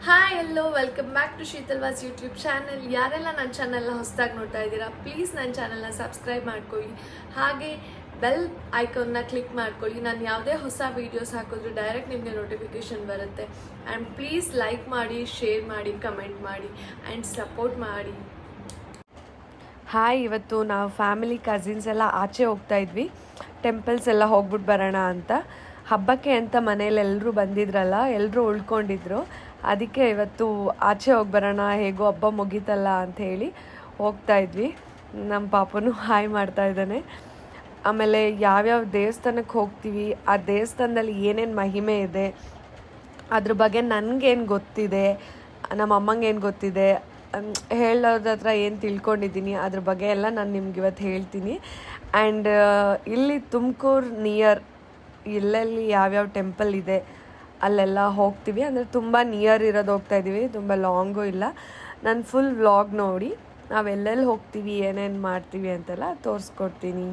Hi hello welcome back to ಶೀತಲ್ವಾಸ್ YouTube channel. ಯಾರೆಲ್ಲ ನನ್ನ ಚಾನಲ್ನ ಹೊಸದಾಗಿ ನೋಡ್ತಾ ಇದ್ದೀರಾ, ಪ್ಲೀಸ್ ನನ್ನ ಚಾನಲ್ನ ಸಬ್ಸ್ಕ್ರೈಬ್ ಮಾಡ್ಕೊಳ್ಳಿ. ಹಾಗೆ ಬೆಲ್ ಐಕಾನ್ನ ಕ್ಲಿಕ್ ಮಾಡ್ಕೊಳ್ಳಿ. ನಾನು ಯಾವುದೇ ಹೊಸ ವೀಡಿಯೋಸ್ ಹಾಕಿದ್ರು ಡೈರೆಕ್ಟ್ ನಿಮಗೆ ನೋಟಿಫಿಕೇಷನ್ ಬರುತ್ತೆ. ಆ್ಯಂಡ್ ಪ್ಲೀಸ್ ಲೈಕ್ ಮಾಡಿ, ಶೇರ್ ಮಾಡಿ, ಕಮೆಂಟ್ ಮಾಡಿ ಆ್ಯಂಡ್ ಸಪೋರ್ಟ್ ಮಾಡಿ. ಹಾಯ್, ಇವತ್ತು ನಾವು ಫ್ಯಾಮಿಲಿ ಕಸಿನ್ಸ್ ಎಲ್ಲ ಆಚೆ ಹೋಗ್ತಾ ಇದ್ವಿ. ಟೆಂಪಲ್ಸ್ ಎಲ್ಲ ಹೋಗ್ಬಿಟ್ಟು ಬರೋಣ ಅಂತ. ಹಬ್ಬಕ್ಕೆ ಅಂತ ಮನೇಲಿ ಎಲ್ಲರೂ ಬಂದಿದ್ರಲ್ಲ, ಎಲ್ಲರೂ ಉಳ್ಕೊಂಡಿದ್ರು. ಅದಕ್ಕೆ ಇವತ್ತು ಆಚೆ ಹೋಗಿ ಬರೋಣ, ಹೇಗೋ ಹಬ್ಬ ಮುಗೀತಲ್ಲ ಅಂಥೇಳಿ ಹೋಗ್ತಾ ಇದ್ವಿ. ನಮ್ಮ ಪಾಪನು ಹಾಯ್ ಮಾಡ್ತಾ ಇದ್ದಾನೆ. ಆಮೇಲೆ ಯಾವ್ಯಾವ ದೇವಸ್ಥಾನಕ್ಕೆ ಹೋಗ್ತೀವಿ, ಆ ದೇವಸ್ಥಾನದಲ್ಲಿ ಏನೇನು ಮಹಿಮೆ ಇದೆ, ಅದ್ರ ಬಗ್ಗೆ ನನಗೇನು ಗೊತ್ತಿದೆ, ನಮ್ಮ ಅಮ್ಮಂಗೆ ಏನು ಗೊತ್ತಿದೆ, ಹೇಳೋದ್ರ ಹತ್ರ ಏನು ತಿಳ್ಕೊಂಡಿದ್ದೀನಿ, ಅದ್ರ ಬಗ್ಗೆ ಎಲ್ಲ ನಾನು ನಿಮ್ಗೆ ಇವತ್ತು ಹೇಳ್ತೀನಿ. ಆ್ಯಂಡ್ ಇಲ್ಲಿ ತುಮಕೂರು ನಿಯರ್ ಎಲ್ಲೆಲ್ಲಿ ಯಾವ್ಯಾವ ಟೆಂಪಲ್ ಇದೆ ಅಲ್ಲೆಲ್ಲ ಹೋಗ್ತೀವಿ. ಅಂದರೆ ತುಂಬ ನಿಯರ್ ಇರೋದು ಹೋಗ್ತಾಯಿದ್ದೀವಿ, ತುಂಬ ಲಾಂಗೂ ಇಲ್ಲ. ನಾನು ಫುಲ್ ವ್ಲಾಗ್ ನೋಡಿ ನಾವೆಲ್ಲೆಲ್ಲಿ ಹೋಗ್ತೀವಿ, ಏನೇನು ಮಾಡ್ತೀವಿ ಅಂತೆಲ್ಲ ತೋರಿಸ್ಕೊಡ್ತೀನಿ.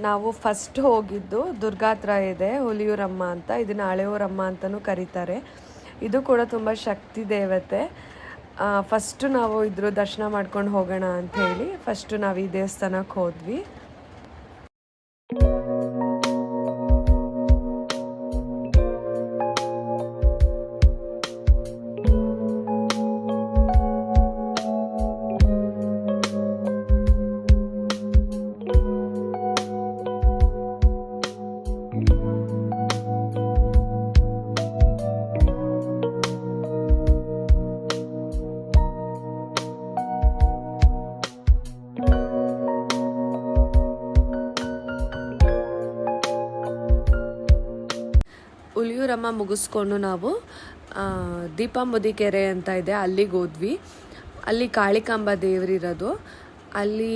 ನಾವು ಫಸ್ಟ್ ಹೋಗಿದ್ದು ದುರ್ಗಾ ಹತ್ರ ಇದೆ, ಹುಲಿಯೂರಮ್ಮ ಅಂತ. ಇದನ್ನು ಹಳೆಯೂರಮ್ಮ ಅಂತಲೂ ಕರೀತಾರೆ. ಇದು ಕೂಡ ತುಂಬ ಶಕ್ತಿ ದೇವತೆ. ಫಸ್ಟು ನಾವು ಇದ್ರ ದರ್ಶನ ಮಾಡ್ಕೊಂಡು ಹೋಗೋಣ ಅಂಥೇಳಿ ಫಸ್ಟು ನಾವು ಈ ದೇವಸ್ಥಾನಕ್ಕೆ ಹೋದ್ವಿ. ಹುಲಿಯೂರಮ್ಮ ಮುಗಿಸ್ಕೊಂಡು ನಾವು ದೀಪಾಂಬುದಿ ಕೆರೆ ಅಂತ ಇದೆ, ಅಲ್ಲಿಗೆ ಹೋದ್ವಿ. ಅಲ್ಲಿ ಕಾಳಿಕಾಂಬ ದೇವರಿರೋದು. ಅಲ್ಲಿ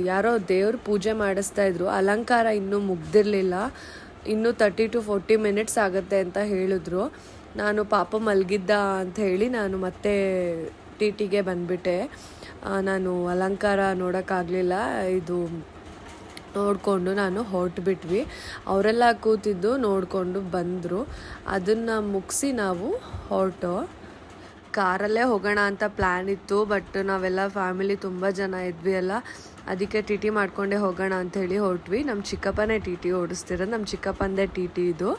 ಯಾರೋ ದೇವ್ರ ಪೂಜೆ ಮಾಡಿಸ್ತಾಯಿದ್ರು. ಅಲಂಕಾರ ಇನ್ನೂ ಮುಗ್ದಿರಲಿಲ್ಲ, ಇನ್ನೂ 30 to 40 minutes ಆಗುತ್ತೆ ಅಂತ ಹೇಳಿದ್ರು. ನಾನು ಪಾಪ ಮಲಗಿದ್ದ ಅಂತ ಹೇಳಿ ನಾನು ಮತ್ತೆ ಟಿಟಿಗೆ ಬಂದುಬಿಟ್ಟೆ. ನಾನು ಅಲಂಕಾರ ನೋಡೋಕ್ಕಾಗಲಿಲ್ಲ. ಇದು ನೋಡಿಕೊಂಡು ನಾನು ಹೊರಟುಬಿಟ್ವಿ. ಅವರೆಲ್ಲ ಕೂತಿದ್ದು ನೋಡಿಕೊಂಡು ಬಂದರು. ಅದನ್ನು ಮುಗಿಸಿ ನಾವು ಹೊರಟು. ಕಾರಲ್ಲೇ ಹೋಗೋಣ ಅಂತ ಪ್ಲ್ಯಾನ್ ಇತ್ತು, ಬಟ್ ನಾವೆಲ್ಲ ಫ್ಯಾಮಿಲಿ ತುಂಬ ಜನ ಇದ್ವಿ ಅಲ್ಲ, ಅದಕ್ಕೆ ಟಿ ಟಿ ಮಾಡ್ಕೊಂಡೇ ಹೋಗೋಣ ಅಂಥೇಳಿ ಹೊರಟ್ವಿ. ನಮ್ಮ ಚಿಕ್ಕಪ್ಪನೇ ಟಿ ಟಿ ಓಡಿಸ್ತಿರೋದು. ನಮ್ಮ ಚಿಕ್ಕಪ್ಪಂದೇ ಟಿ ಟಿ ಇದು.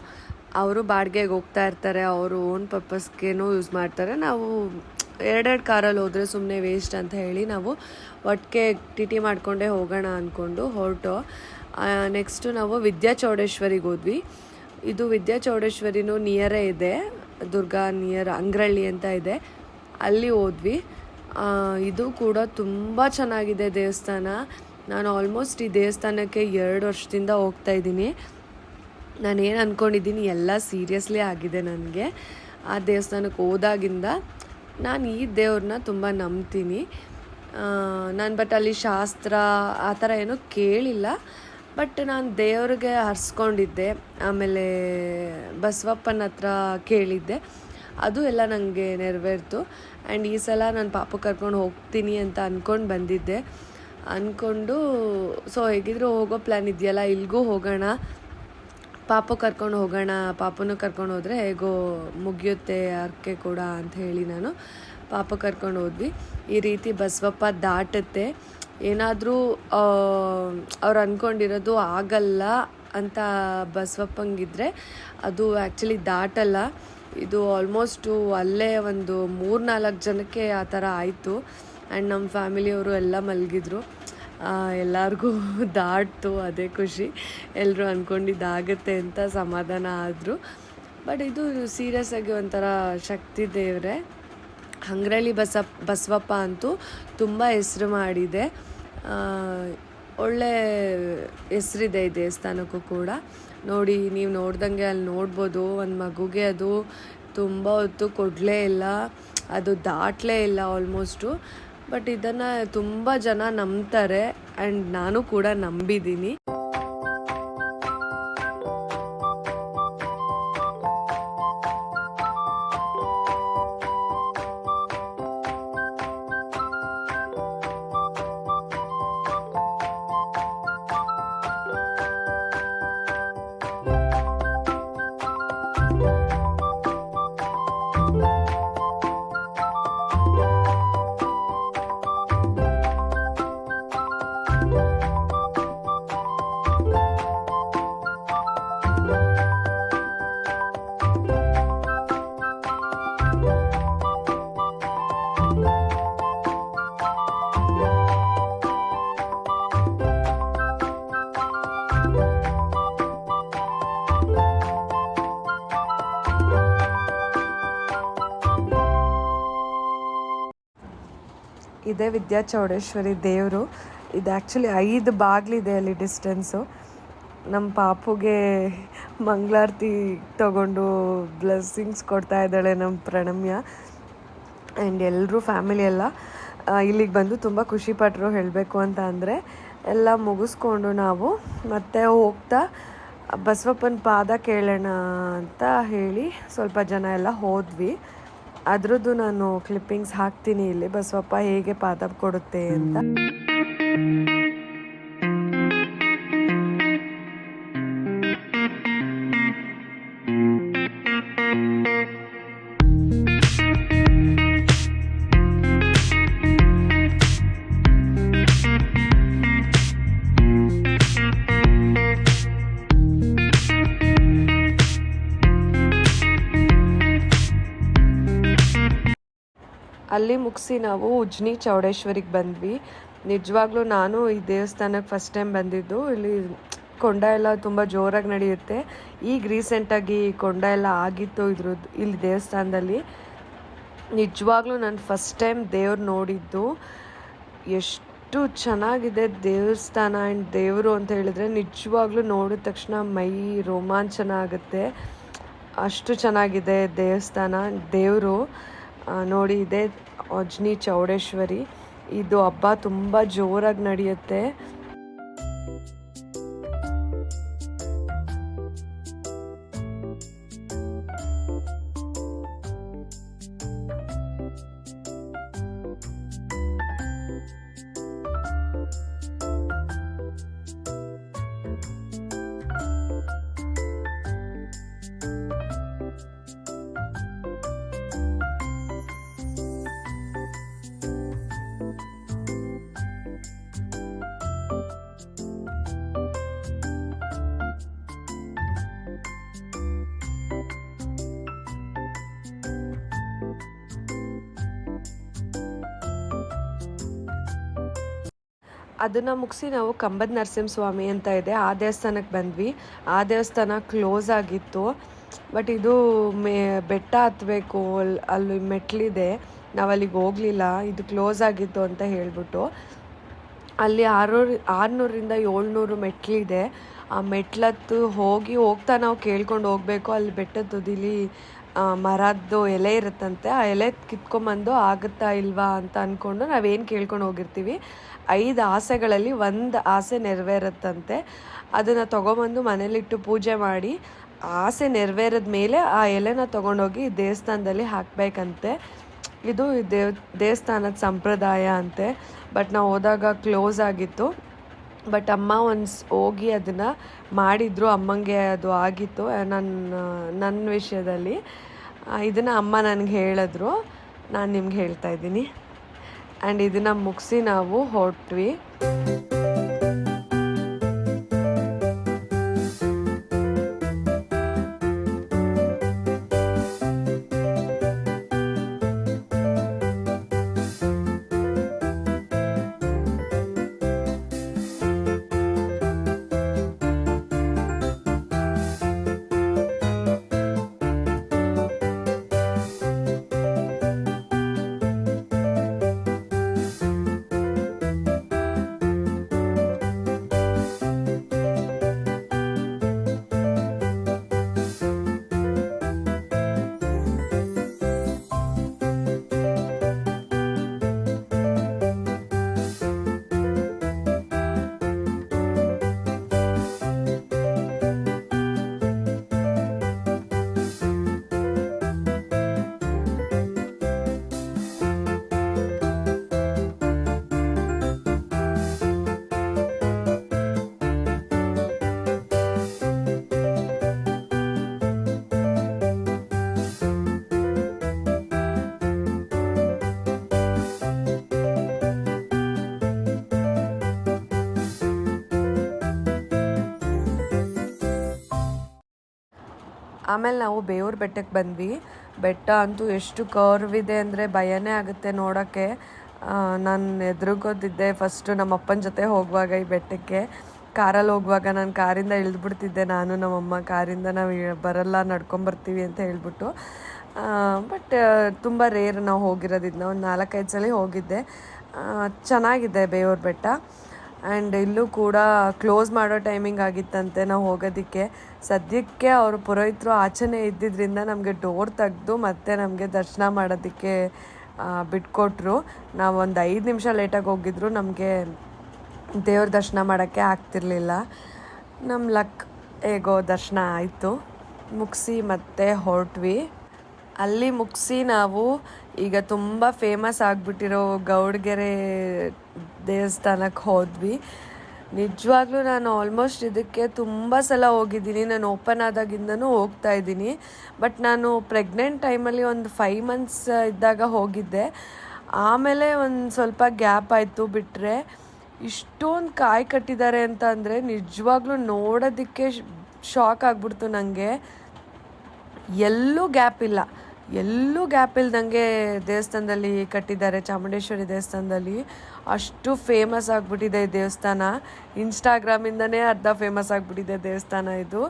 ಅವರು ಬಾಡಿಗೆಗೆ ಹೋಗ್ತಾ ಇರ್ತಾರೆ, ಅವರು ಓನ್ ಪರ್ಪಸ್ಗೇನೂ ಯೂಸ್ ಮಾಡ್ತಾರೆ. ನಾವು ಎರಡೆರಡು ಕಾರಲ್ಲಿ ಹೋದರೆ ಸುಮ್ಮನೆ ವೇಸ್ಟ್ ಅಂತ ಹೇಳಿ ನಾವು ಒಟ್ಟಿಗೆ ಟಿ ಟಿ ಮಾಡಿಕೊಂಡೇ ಹೋಗೋಣ ಅಂದ್ಕೊಂಡು ಹೊರಟು. ನೆಕ್ಸ್ಟು ನಾವು ವಿದ್ಯಾಚೌಡೇಶ್ವರಿಗೆ ಹೋದ್ವಿ. ಇದು ವಿದ್ಯಾಚೌಡೇಶ್ವರಿನೂ ನಿಯರೇ ಇದೆ, ದುರ್ಗಾ ನಿಯರ್ ಅಂಗ್ರಳ್ಳಿ ಅಂತ ಇದೆ, ಅಲ್ಲಿ ಹೋದ್ವಿ. ಇದು ಕೂಡ ತುಂಬ ಚೆನ್ನಾಗಿದೆ ದೇವಸ್ಥಾನ. ನಾನು ಆಲ್ಮೋಸ್ಟ್ ಈ ದೇವಸ್ಥಾನಕ್ಕೆ 2 ವರ್ಷದಿಂದ ಹೋಗ್ತಾಯಿದ್ದೀನಿ. ನಾನೇನು ಅಂದ್ಕೊಂಡಿದ್ದೀನಿ ಎಲ್ಲ ಸೀರಿಯಸ್ಲಿ ಆಗಿದೆ ನನಗೆ. ಆ ದೇವಸ್ಥಾನಕ್ಕೆ ಹೋದಾಗಿಂದ ನಾನು ಈ ದೇವ್ರನ್ನ ತುಂಬ ನಂಬ್ತೀನಿ. ಬಟ್ ಅಲ್ಲಿ ಶಾಸ್ತ್ರ ಆ ಥರ ಏನೂ ಕೇಳಿಲ್ಲ, ಬಟ್ ನಾನು ದೇವ್ರಿಗೆ ಹರಿಸ್ಕೊಂಡಿದ್ದೆ. ಆಮೇಲೆ ಬಸವಪ್ಪನ ಹತ್ರ ಕೇಳಿದ್ದೆ, ಅದು ಎಲ್ಲ ನನಗೆ ನೆರವೇರ್ತು. ಆ್ಯಂಡ್ ಈ ಸಲ ನನ್ನ ಪಾಪ ಕರ್ಕೊಂಡು ಹೋಗ್ತೀನಿ ಅಂತ ಅಂದ್ಕೊಂಡು ಬಂದಿದ್ದೆ. ಅಂದ್ಕೊಂಡು ಸೊ ಹೇಗಿದ್ರು ಹೋಗೋ ಪ್ಲ್ಯಾನ್ ಇದೆಯಲ್ಲ, ಇಲ್ಲಿಗೂ ಹೋಗೋಣ ಪಾಪು ಕರ್ಕೊಂಡು ಹೋಗೋಣ, ಪಾಪುನೂ ಕರ್ಕೊಂಡು ಹೋದರೆ ಹೇಗೋ ಮುಗಿಯುತ್ತೆ ಹರಕೆ ಕೂಡ ಅಂತ ಹೇಳಿ ನಾನು ಪಾಪ ಕರ್ಕೊಂಡು ಹೋದ್ವಿ. ಈ ರೀತಿ ಬಸವಪ್ಪ ದಾಟುತ್ತೆ. ಏನಾದರೂ ಅವ್ರು ಅಂದ್ಕೊಂಡಿರೋದು ಆಗಲ್ಲ ಅಂತ ಬಸವಪ್ಪಂಗಿದ್ರೆ ಅದು ಆ್ಯಕ್ಚುಲಿ ದಾಟಲ್ಲ. ಇದು ಆಲ್ಮೋಸ್ಟು ಅಲ್ಲೇ ಒಂದು 3-4 ಜನಕ್ಕೆ ಆ ಥರ ಆಯಿತು. ಆ್ಯಂಡ್ ನಮ್ಮ ಫ್ಯಾಮಿಲಿಯವರು ಎಲ್ಲ ಮಲಗಿದ್ರು. ಎಲ್ಲರಿಗೂ ದಾಟ್ತು, ಅದೇ ಖುಷಿ. ಎಲ್ಲರೂ ಅಂದ್ಕೊಂಡಿದ್ದಾಗುತ್ತೆ ಅಂತ ಸಮಾಧಾನ ಆದರು. ಬಟ್ ಇದು ಸೀರಿಯಸ್ ಆಗಿ ಒಂಥರ ಶಕ್ತಿ ದೇವರೇ. ಹಂಗ್ರಳ್ಳಿ ಬಸವಪ್ಪ ಅಂತೂ ತುಂಬ ಹೆಸರು ಮಾಡಿದೆ. ಒಳ್ಳೆ ಹೆಸರಿದೆ ಈ ದೇವಸ್ಥಾನಕ್ಕೂ ಕೂಡ. ನೋಡಿ, ನೀವು ನೋಡ್ದಂಗೆ ಅಲ್ಲಿ ನೋಡ್ಬೋದು, ಒಂದು ಮಗುಗೆ ಅದು ತುಂಬ ಹೊತ್ತು ಕೊಡಲೇ ಇಲ್ಲ, ಅದು ದಾಟಲೇ ಇಲ್ಲ ಆಲ್ಮೋಸ್ಟು. ಬಟ್ ಇದನ್ನು ತುಂಬ ಜನ ನಂಬ್ತಾರೆ ಆ್ಯಂಡ್ ನಾನು ಕೂಡ ನಂಬಿದ್ದೀನಿ. ಇದೇ ವಿದ್ಯಾಚೌಡೇಶ್ವರಿ ದೇವರು. ಇದು ಆ್ಯಕ್ಚುಲಿ 5 ಬಾಗಿಲಿದೆ ಅಲ್ಲಿ ಡಿಸ್ಟೆನ್ಸು. ನಮ್ಮ ಪಾಪುಗೆ ಮಂಗಳಾರತಿ ತಗೊಂಡು ಬ್ಲೆಸ್ಸಿಂಗ್ಸ್ ಕೊಡ್ತಾ ಇದ್ದಾಳೆ ನಮ್ಮ ಪ್ರಣಮ್ಯ. ಆ್ಯಂಡ್ ಎಲ್ಲರೂ ಫ್ಯಾಮಿಲಿ ಎಲ್ಲ ಇಲ್ಲಿಗೆ ಬಂದು ತುಂಬ ಖುಷಿಪಟ್ಟರು. ಹೇಳಬೇಕು ಅಂತ ಅಂದರೆ ಎಲ್ಲ ಮುಗಿಸ್ಕೊಂಡು ನಾವು ಮತ್ತೆ ಹೋಗ್ತಾ ಬಸವಪ್ಪನ ಪಾದ ಕೇಳೋಣ ಅಂತ ಹೇಳಿ ಸ್ವಲ್ಪ ಜನ ಎಲ್ಲ ಹೋದ್ವಿ. ಅದರದ್ದು ನಾನು ಕ್ಲಿಪ್ಪಿಂಗ್ಸ್ ಹಾಕ್ತೀನಿ ಇಲ್ಲಿ, ಬಸವಪ್ಪ ಹೇಗೆ ಪಾದ ಕೊಡುತ್ತೆ ಅಂತ. ಅಲ್ಲಿ ಮುಗಿಸಿ ನಾವು ಉಜ್ನಿ ಚೌಡೇಶ್ವರಿಗೆ ಬಂದ್ವಿ. ನಿಜವಾಗ್ಲೂ ನಾನು ಈ ದೇವಸ್ಥಾನಕ್ಕೆ ಫಸ್ಟ್ ಟೈಮ್ ಬಂದಿದ್ದು. ಇಲ್ಲಿ ಕೊಂಡ ಎಲ್ಲ ತುಂಬ ಜೋರಾಗಿ ನಡೆಯುತ್ತೆ. ಈಗ ರೀಸೆಂಟಾಗಿ ಕೊಂಡ ಎಲ್ಲ ಆಗಿತ್ತು ಇಲ್ಲಿ ದೇವಸ್ಥಾನದಲ್ಲಿ. ನಿಜವಾಗ್ಲೂ ನಾನು ಫಸ್ಟ್ ಟೈಮ್ ದೇವ್ರು ನೋಡಿದ್ದು. ಎಷ್ಟು ಚೆನ್ನಾಗಿದೆ ದೇವಸ್ಥಾನ ಆ್ಯಂಡ್ ದೇವರು ಅಂತ ಹೇಳಿದ್ರೆ ನಿಜವಾಗ್ಲೂ ನೋಡಿದ ತಕ್ಷಣ ಮೈ ರೋಮಾಂಚನ ಆಗುತ್ತೆ. ಅಷ್ಟು ಚೆನ್ನಾಗಿದೆ ದೇವಸ್ಥಾನ. ದೇವರು ನೋಡಿ, ಇದೆ ಉಜ್ನಿ ಚೌಡೇಶ್ವರಿ. ಇದು ಹಬ್ಬ ತುಂಬ ಜೋರಾಗಿ ನಡೆಯುತ್ತೆ. ಅದನ್ನು ಮುಗಿಸಿ ನಾವು ಕಂಬದ ನರಸಿಂಹಸ್ವಾಮಿ ಅಂತ ಇದೆ, ಆ ದೇವಸ್ಥಾನಕ್ಕೆ ಬಂದ್ವಿ. ಆ ದೇವಸ್ಥಾನ ಕ್ಲೋಸ್ ಆಗಿತ್ತು. ಬಟ್ ಇದು ಬೆಟ್ಟ ಹತ್ತಬೇಕು, ಅಲ್ಲಿ ಮೆಟ್ಲಿದೆ, ನಾವು ಅಲ್ಲಿಗೆ ಹೋಗಲಿಲ್ಲ, ಇದು ಕ್ಲೋಸ್ ಆಗಿತ್ತು ಅಂತ ಹೇಳ್ಬಿಟ್ಟು. ಅಲ್ಲಿ 600ರಿಂದ 700 ಮೆಟ್ಲಿದೆ. ಆ ಮೆಟ್ಲತ್ತು ಹೋಗ್ತಾ ನಾವು ಕೇಳ್ಕೊಂಡು ಹೋಗಬೇಕು. ಅಲ್ಲಿ ಬೆಟ್ಟದ ತುದಿಲಿ ಮರದ್ದು ಎಲೆ ಇರುತ್ತಂತೆ, ಆ ಎಲೆ ಕಿತ್ಕೊಂಬಂದು ಆಗುತ್ತಾ ಇಲ್ವಾ ಅಂತ ಅಂದ್ಕೊಂಡು ನಾವೇನು ಕೇಳ್ಕೊಂಡು ಹೋಗಿರ್ತೀವಿ. 5 ಆಸೆಗಳಲ್ಲಿ 1 ಆಸೆ ನೆರವೇರುತ್ತಂತೆ. ಅದನ್ನು ತೊಗೊಂಬಂದು ಮನೇಲಿಟ್ಟು ಪೂಜೆ ಮಾಡಿ ಆಸೆ ನೆರವೇರಿದ ಮೇಲೆ ಆ ಎಲೆನ ತೊಗೊಂಡೋಗಿ ದೇವಸ್ಥಾನದಲ್ಲಿ ಹಾಕಬೇಕಂತೆ. ಇದು ದೇವಸ್ಥಾನದ ಸಂಪ್ರದಾಯ ಅಂತೆ. ಬಟ್ ನಾವು ಹೋದಾಗ ಕ್ಲೋಸ್ ಆಗಿತ್ತು. ಬಟ್ ಅಮ್ಮ ಹೋಗಿ ಅದನ್ನು ಮಾಡಿದರು, ಅಮ್ಮಂಗೆ ಅದು ಆಗಿತ್ತು ನನ್ನ ವಿಷಯದಲ್ಲಿ. ಇದನ್ನು ಅಮ್ಮ ನನಗೆ ಹೇಳಿದ್ರು, ನಾನು ನಿಮ್ಗೆ ಹೇಳ್ತಾ ಇದ್ದೀನಿ. ಆ್ಯಂಡ್ ಇದನ್ನು ಮುಗಿಸಿ ನಾವು ಹೊರಟ್ವಿ. ಆಮೇಲೆ ನಾವು ಬೇವೂರು ಬೆಟ್ಟಕ್ಕೆ ಬಂದ್ವಿ. ಬೆಟ್ಟ ಅಂತೂ ಎಷ್ಟು ಕರ್ವ್ ಇದೆ ಅಂದರೆ ಭಯನೇ ಆಗುತ್ತೆ ನೋಡೋಕ್ಕೆ. ನಾನು ಎದುರುಗೋದಿದ್ದೆ ಫಸ್ಟು ನಮ್ಮ ಅಪ್ಪನ ಜೊತೆ ಹೋಗುವಾಗ ಈ ಬೆಟ್ಟಕ್ಕೆ. ಕಾರಲ್ಲಿ ಹೋಗುವಾಗ ನಾನು ಕಾರಿಂದ ಇಳಿದ್ಬಿಡ್ತಿದ್ದೆ, ನಾನು ನಮ್ಮಮ್ಮ ಕಾರಿಂದ ನಾವು ಬರಲ್ಲ ನಡ್ಕೊಂಬರ್ತೀವಿ ಅಂತ ಹೇಳ್ಬಿಟ್ಟು. ಬಟ್ ತುಂಬ ರೇರ್ ನಾವು ಹೋಗಿರೋದಿದ್ನ, ಒಂದು 4-5 ಸಲ ಹೋಗಿದ್ದೆ. ಚೆನ್ನಾಗಿದೆ ಬೇವೂರು ಬೆಟ್ಟ. ಆ್ಯಂಡ್ ಇಲ್ಲೂ ಕೂಡ ಕ್ಲೋಸ್ ಮಾಡೋ ಟೈಮಿಂಗ್ ಆಗಿತ್ತಂತೆ ನಾವು ಹೋಗೋದಕ್ಕೆ. ಸದ್ಯಕ್ಕೆ ಅವರು ಪುರೋಹಿತರು ಆಚೆನೇ ಇದ್ದಿದ್ದರಿಂದ ನಮಗೆ ಡೋರ್ ತೆಗೆದು ಮತ್ತೆ ನಮಗೆ ದರ್ಶನ ಮಾಡೋದಕ್ಕೆ ಬಿಟ್ಕೊಟ್ರು. ನಾವು ಒಂದು 5 ನಿಮಿಷ ಲೇಟಾಗಿ ಹೋಗಿದ್ರು, ನಮಗೆ ದೇವ್ರ ದರ್ಶನ ಮಾಡೋಕ್ಕೆ ಆಗ್ತಿರ್ಲಿಲ್ಲ. ನಮ್ಮ ಲಕ್ ಹೇಗೋ ದರ್ಶನ ಆಯಿತು. ಮುಗಿಸಿ ಮತ್ತೆ ಹೊರಟ್ವಿ. ಅಲ್ಲಿ ಮುಗಿಸಿ ನಾವು ಈಗ ತುಂಬ ಫೇಮಸ್ ಆಗಿಬಿಟ್ಟಿರೋ ಗೌಡಗೆರೆ ದೇವಸ್ಥಾನಕ್ಕೆ ಹೋದ್ವಿ. ನಿಜವಾಗ್ಲೂ ನಾನು ಆಲ್ಮೋಸ್ಟ್ ಇದಕ್ಕೆ ತುಂಬ ಸಲ ಹೋಗಿದ್ದೀನಿ. ನಾನು ಓಪನ್ ಆದಾಗಿಂದನೂ ಹೋಗ್ತಾ ಇದ್ದೀನಿ. ಬಟ್ ನಾನು ಪ್ರೆಗ್ನೆಂಟ್ ಟೈಮಲ್ಲಿ ಒಂದು 5 ಮಂತ್ಸ್ ಇದ್ದಾಗ ಹೋಗಿದ್ದೆ. ಆಮೇಲೆ ಒಂದು ಸ್ವಲ್ಪ ಗ್ಯಾಪ್ ಆಯಿತು. ಬಿಟ್ಟರೆ ಇಷ್ಟೊಂದು ಕಾಯಿ ಕಟ್ಟಿದ್ದಾರೆ ಅಂತ ಅಂದರೆ ನಿಜವಾಗ್ಲೂ ನೋಡೋದಕ್ಕೆ ಶಾಕ್ ಆಗಿಬಿಡ್ತು ನನಗೆ. ಎಲ್ಲೂ ಗ್ಯಾಪ್ ಇಲ್ದಂಗೆ ದೇವಸ್ಥಾನದಲ್ಲಿ ಕಟ್ಟಿದ್ದಾರೆ. ಚಾಮುಂಡೇಶ್ವರಿ ದೇವಸ್ಥಾನದಲ್ಲಿ ಅಷ್ಟು ಫೇಮಸ್ ಆಗಿಬಿಟ್ಟಿದೆ ಈ ದೇವಸ್ಥಾನ. ಇನ್ಸ್ಟಾಗ್ರಾಮಿಂದನೇ ಅರ್ಧ ಫೇಮಸ್ ಆಗಿಬಿಟ್ಟಿದೆ ದೇವಸ್ಥಾನ ಇದು.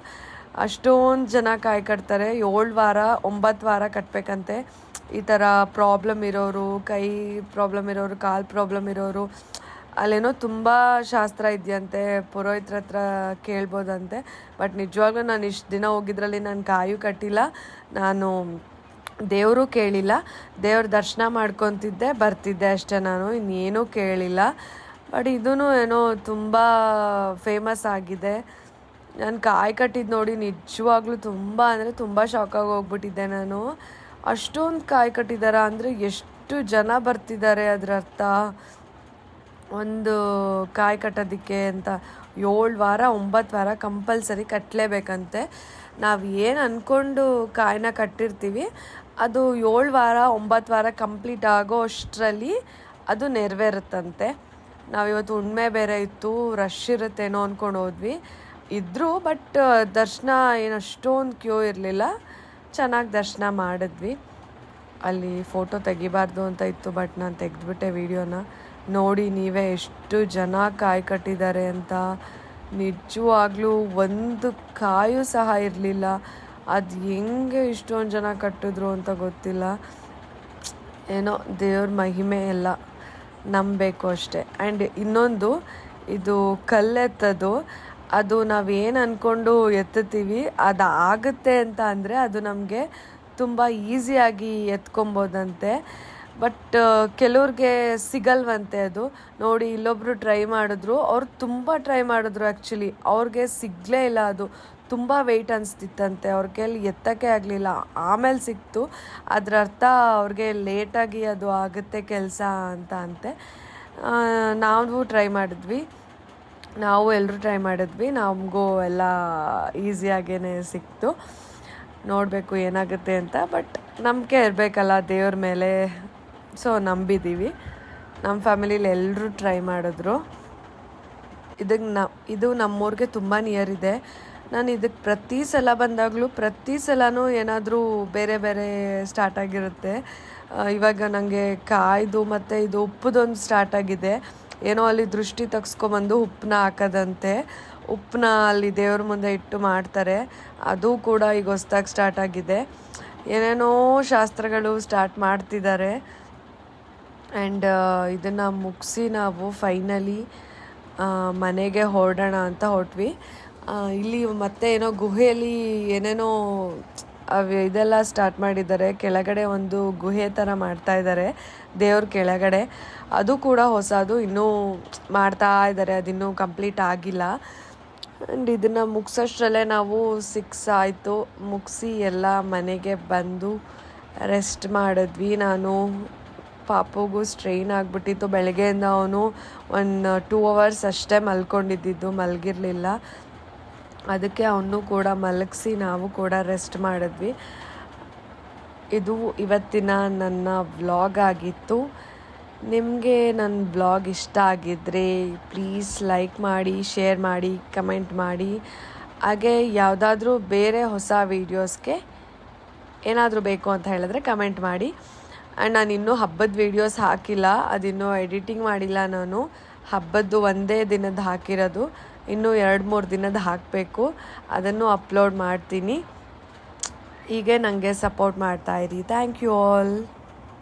ಅಷ್ಟೊಂದು ಜನ ಕಾಯಿ ಕಟ್ತಾರೆ. 7 ವಾರ 9 ವಾರ ಕಟ್ಟಬೇಕಂತೆ. ಈ ಥರ ಪ್ರಾಬ್ಲಮ್ ಇರೋರು, ಕೈ ಪ್ರಾಬ್ಲಮ್ ಇರೋರು, ಕಾಲು ಪ್ರಾಬ್ಲಮ್ ಇರೋರು, ಅಲ್ಲೇನೋ ತುಂಬ ಶಾಸ್ತ್ರ ಇದೆಯಂತೆ, ಪುರೋಹಿತರ ಹತ್ರ ಕೇಳ್ಬೋದಂತೆ. ಬಟ್ ನಿಜವಾಗ್ಲೂ ನಾನು ಇಷ್ಟು ದಿನ ಹೋಗಿದ್ರಲ್ಲಿ ನಾನು ಕಾಯು ಕಟ್ಟಿಲ್ಲ, ನಾನು ದೇವರು ಕೇಳಿಲ್ಲ. ದೇವ್ರ ದರ್ಶನ ಮಾಡ್ಕೊತಿದ್ದೆ, ಬರ್ತಿದ್ದೆ ಅಷ್ಟೇ, ನಾನು ಇನ್ನೇನೂ ಕೇಳಿಲ್ಲ. ಬಟ್ ಇದೂ ಏನೋ ತುಂಬ ಫೇಮಸ್ ಆಗಿದೆ. ನಾನು ಕಾಯಿ ಕಟ್ಟಿದ್ದು ನೋಡಿ ನಿಜವಾಗ್ಲೂ ತುಂಬ ಅಂದರೆ ತುಂಬ ಶಾಕಾಗಿ ಹೋಗ್ಬಿಟ್ಟಿದ್ದೆ ನಾನು. ಅಷ್ಟೊಂದು ಕಾಯಿ ಕಟ್ಟಿದಾರ ಅಂದರೆ ಎಷ್ಟು ಜನ ಬರ್ತಿದ್ದಾರೆ ಅದರ ಅರ್ಥ. ಒಂದು ಕಾಯಿ ಕಟ್ಟೋದಕ್ಕೆ ಅಂತ 7 ವಾರ 9 ವಾರ ಕಂಪಲ್ಸರಿ ಕಟ್ಟಲೇಬೇಕಂತೆ. ನಾವು ಏನು ಅಂದ್ಕೊಂಡು ಕಾಯಿನ ಕಟ್ಟಿರ್ತೀವಿ ಅದು 7 ವಾರ 9 ವಾರ ಕಂಪ್ಲೀಟ್ ಆಗೋ ಅಷ್ಟರಲ್ಲಿ ಅದು ನೆರವೇರುತ್ತಂತೆ. ನಾವಿವತ್ತು ಹುಣ್ಣಿಮೆ ಬೇರೆ ಇತ್ತು, ರಶ್ ಇರುತ್ತೇನೋ ಅಂದ್ಕೊಂಡು ಹೋದ್ವಿ. ಇದ್ದರು, ಬಟ್ ದರ್ಶನ ಏನು ಅಷ್ಟೊಂದು ಕ್ಯೂ ಇರಲಿಲ್ಲ. ಚೆನ್ನಾಗಿ ದರ್ಶನ ಮಾಡಿದ್ವಿ. ಅಲ್ಲಿ ಫೋಟೋ ತೆಗಿಬಾರ್ದು ಅಂತ ಇತ್ತು, ಬಟ್ ನಾನು ತೆಗೆದ್ಬಿಟ್ಟೆ ವೀಡಿಯೋನ. ನೋಡಿ ನೀವೇ ಎಷ್ಟು ಜನ ಕಾಯಿ ಕಟ್ಟಿದ್ದಾರೆ ಅಂತ. ನಿಜವಾಗ್ಲೂ ಒಂದು ಕಾಯು ಸಹ ಇರಲಿಲ್ಲ. ಅದು ಹೆಂಗೆ ಇಷ್ಟೊಂದು ಜನ ಕಟ್ಟಿದ್ರು ಅಂತ ಗೊತ್ತಿಲ್ಲ. ಏನೋ ದೇವ್ರ ಮಹಿಮೆ ಎಲ್ಲ ನಂಬಬೇಕು ಅಷ್ಟೆ. ಆ್ಯಂಡ್ ಇನ್ನೊಂದು, ಇದು ಕಲ್ಲೆತ್ತದು, ಅದು ನಾವೇನು ಅಂದ್ಕೊಂಡು ಎತ್ತುತ್ತೀವಿ ಅದು ಆಗುತ್ತೆ ಅಂತ ಅಂದರೆ ಅದು ನಮಗೆ ತುಂಬ ಈಸಿಯಾಗಿ ಎತ್ಕೊಬೋದಂತೆ. ಬಟ್ ಕೆಲವ್ರಿಗೆ ಸಿಗಲ್ವಂತೆ ಅದು. ನೋಡಿ ಇಲ್ಲೊಬ್ಬರು ಟ್ರೈ ಮಾಡಿದ್ರು, ಅವ್ರು ತುಂಬ ಟ್ರೈ ಮಾಡಿದ್ರು. ಆ್ಯಕ್ಚುಲಿ ಅವ್ರಿಗೆ ಸಿಗಲೇ ಇಲ್ಲ, ಅದು ತುಂಬ ವೆಯ್ಟ್ ಅನಿಸ್ತಿತ್ತಂತೆ, ಅವ್ರ ಕೈಲಿ ಎತ್ತಕ್ಕೆ ಆಗಲಿಲ್ಲ. ಆಮೇಲೆ ಸಿಕ್ತು. ಅದರ ಅರ್ಥ ಅವ್ರಿಗೆ ಲೇಟಾಗಿ ಅದು ಆಗುತ್ತೆ ಕೆಲಸ ಅಂತ ಅಂತೆ. ನಾವು ಟ್ರೈ ಮಾಡಿದ್ವಿ. ನಾವು ಎಲ್ಲರೂ ಟ್ರೈ ಮಾಡಿದ್ವಿ, ನಮಗೂ ಎಲ್ಲ ಈಸಿಯಾಗೇ ಸಿಕ್ತು. ನೋಡಬೇಕು ಏನಾಗುತ್ತೆ ಅಂತ. ಬಟ್ ನಂಬಿಕೆ ಇರಬೇಕಲ್ಲ ದೇವ್ರ ಮೇಲೆ, ಸೊ ನಂಬಿದ್ದೀವಿ. ನಮ್ಮ ಫ್ಯಾಮಿಲೀಲಿ ಎಲ್ಲರೂ ಟ್ರೈ ಮಾಡಿದ್ರು. ಇದು ನಮ್ಮೂರಿಗೆ ತುಂಬ ನಿಯರ್ ಇದೆ. ನಾನು ಇದಕ್ಕೆ ಪ್ರತಿ ಸಲ ಬಂದಾಗಲೂ ಪ್ರತಿ ಸಲನೂ ಏನಾದರೂ ಬೇರೆ ಬೇರೆ ಸ್ಟಾರ್ಟ್ ಆಗಿರುತ್ತೆ. ಇವಾಗ ನನಗೆ ಕಾಯ್ದು ಮತ್ತು ಇದು ಉಪ್ಪುದೊಂದು ಸ್ಟಾರ್ಟ್ ಆಗಿದೆ. ಏನೋ ಅಲ್ಲಿ ದೃಷ್ಟಿ ತೆಗ್ಸ್ಕೊಂಬಂದು ಉಪ್ಪನ್ನ ಹಾಕೋದಂತೆ. ಉಪ್ಪನ್ನ ಅಲ್ಲಿ ದೇವ್ರ ಮುಂದೆ ಇಟ್ಟು ಮಾಡ್ತಾರೆ. ಅದು ಕೂಡ ಈಗ ಹೊಸ್ದಾಗಿ ಸ್ಟಾರ್ಟ್ ಆಗಿದೆ. ಏನೇನೋ ಶಾಸ್ತ್ರಗಳು ಸ್ಟಾರ್ಟ್ ಮಾಡ್ತಿದ್ದಾರೆ. ಆ್ಯಂಡ್ ಇದನ್ನು ಮುಗಿಸಿ ನಾವು ಫೈನಲಿ ಮನೆಗೆ ಹೊರಡೋಣ ಅಂತ ಹೊರಟ್ವಿ. ಇಲ್ಲಿ ಮತ್ತೆ ಏನೋ ಗುಹೆಯಲ್ಲಿ ಏನೇನೋ ಇದೆಲ್ಲ ಸ್ಟಾರ್ಟ್ ಮಾಡಿದ್ದಾರೆ. ಕೆಳಗಡೆ ಒಂದು ಗುಹೆ ಥರ ಮಾಡ್ತಾ ಇದ್ದಾರೆ ದೇವ್ರ ಕೆಳಗಡೆ. ಅದು ಕೂಡ ಹೊಸದು, ಇನ್ನೂ ಮಾಡ್ತಾ ಇದ್ದಾರೆ, ಅದಿನ್ನೂ ಕಂಪ್ಲೀಟ್ ಆಗಿಲ್ಲ. ಆ್ಯಂಡ್ ಇದನ್ನು ಮುಗಿಸೋಷ್ಟರಲ್ಲೇ ನಾವು 6 ಆಯಿತು. ಮುಗಿಸಿ ಎಲ್ಲ ಮನೆಗೆ ಬಂದು ರೆಸ್ಟ್ ಮಾಡಿದ್ವಿ. ನಾನು ಪಾಪುಗೂ ಸ್ಟ್ರೈನ್ ಆಗಿಬಿಟ್ಟಿತ್ತು. ಬೆಳಗ್ಗೆಯಿಂದ ಅವನು 2 hours ಅಷ್ಟೇ ಮಲ್ಕೊಂಡಿದ್ದು, ಮಲಗಿರಲಿಲ್ಲ. ಅದಕ್ಕೆ ಅವನು ಕೂಡ ಮಲಗಿಸಿ ನಾವು ಕೂಡ ರೆಸ್ಟ್ ಮಾಡಿದ್ವಿ. ಇದು ಇವತ್ತಿನ ನನ್ನ ವ್ಲಾಗ್ ಆಗಿತ್ತು. ನಿಮಗೆ ನನ್ನ ವ್ಲಾಗ್ ಇಷ್ಟ ಆಗಿದ್ದರೆ ಪ್ಲೀಸ್ ಲೈಕ್ ಮಾಡಿ, ಶೇರ್ ಮಾಡಿ, ಕಮೆಂಟ್ ಮಾಡಿ. ಹಾಗೆ ಯಾವುದಾದ್ರೂ ಬೇರೆ ಹೊಸ ವೀಡಿಯೋಸ್ಗೆ ಏನಾದರೂ ಬೇಕು ಅಂತ ಹೇಳಿದ್ರೆ ಕಮೆಂಟ್ ಮಾಡಿ. ಆ್ಯಂಡ್ ನಾನು ಇನ್ನೂ ಹಬ್ಬದ ವೀಡಿಯೋಸ್ ಹಾಕಿಲ್ಲ, ಅದಿನ್ನೂ ಎಡಿಟಿಂಗ್ ಮಾಡಿಲ್ಲ. ನಾನು ಹಬ್ಬದ್ದು ಒಂದೇ ದಿನದ ಹಾಕಿರೋದು, ಇನ್ನೂ 2-3 ದಿನದ ಹಾಕಬೇಕು. ಅದನ್ನು ಅಪ್ಲೋಡ್ ಮಾಡ್ತೀನಿ. ಹೀಗೆ ನನಗೆ ಸಪೋರ್ಟ್ ಮಾಡ್ತಾಯಿರಿ. Thank you all.